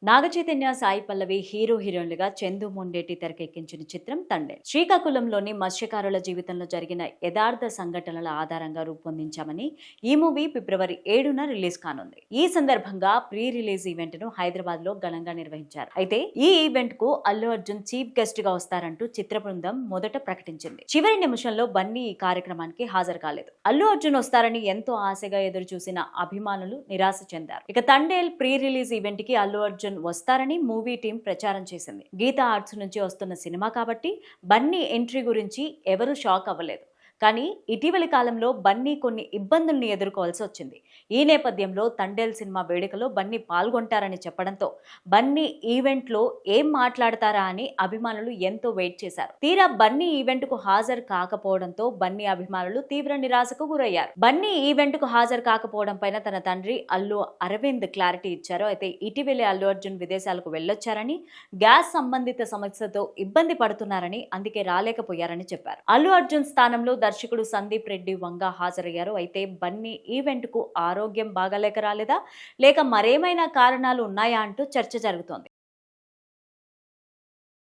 Naga Chaitanya, Sai Pallavi hero హీరోయిన్లుగా చందు మొండేటి తెరకెక్కించిన చిత్రం తండేల్. శ్రీకాకుళంలోని మత్స్యకారుల జీవితంలో జరిగిన యథార్థ సంఘటనల ఆధారంగా రూపొందించామని ఈ మూవీ ఫిబ్రవరి 7న రిలీజ్ కానుంది. ఈ సందర్భంగా ప్రీ రిలీజ్ ఈవెంట్ ను హైదరాబాద్ లో ఘనంగా నిర్వహించారు. అయితే ఈ ఈవెంట్ కు అల్లు అర్జున్ చీఫ్ గెస్ట్ గా వస్తారంటూ చిత్ర బృందం మొదట ప్రకటించింది. చివరి నిమిషంలో బన్నీ ఈ కార్యక్రమానికి హాజరు కాలేదు. అల్లు అర్జున్ వస్తారని ఎంతో ఆశగా ఎదురు చూసిన అభిమానులు నిరాశ చెందారు. ఇక తండేల్ ప్రీ రిలీజ్ ఈవెంట్ కి అల్లు అర్జున్ వస్తారని మూవీ టీం ప్రచారం చేసింది. గీతా ఆర్ట్స్ నుంచి వస్తున్న సినిమా కాబట్టి బన్నీ ఎంట్రీ గురించి ఎవరూ షాక్ అవ్వలేదు. కానీ ఇటీవలి కాలంలో బన్నీ కొన్ని ఇబ్బందుల్ని ఎదుర్కోవాల్సి వచ్చింది. ఈ నేపథ్యంలో తండేల్ సినిమా వేడుకలో బన్నీ పాల్గొంటారని చెప్పడంతో బన్నీ ఈవెంట్లో ఏం మాట్లాడతారా అని అభిమానులు ఎంతో వెయిట్ చేశారు. తీరా బన్నీ ఈవెంట్ కు హాజరు కాకపోవడంతో బన్నీ అభిమానులు తీవ్ర నిరాశకు గురయ్యారు. బన్నీ ఈవెంట్ కు హాజరు కాకపోవడం పైన తన తండ్రి అల్లు అరవింద్ క్లారిటీ ఇచ్చారు. అయితే ఇటీవలే అల్లు అర్జున్ విదేశాలకు వెళ్లొచ్చారని, గ్యాస్ సంబంధిత సమస్యతో ఇబ్బంది పడుతున్నారని, అందుకే రాలేకపోయారని చెప్పారు. అల్లు అర్జున్ స్థానంలో దర్శకుడు సందీప్ రెడ్డి వంగ హాజరయ్యారు. అయితే బన్నీ ఈవెంట్ కు ఆరోగ్యం బాగాలేక రాలేదా లేక మరేమైనా కారణాలు ఉన్నాయా అంటూ చర్చ జరుగుతోంది.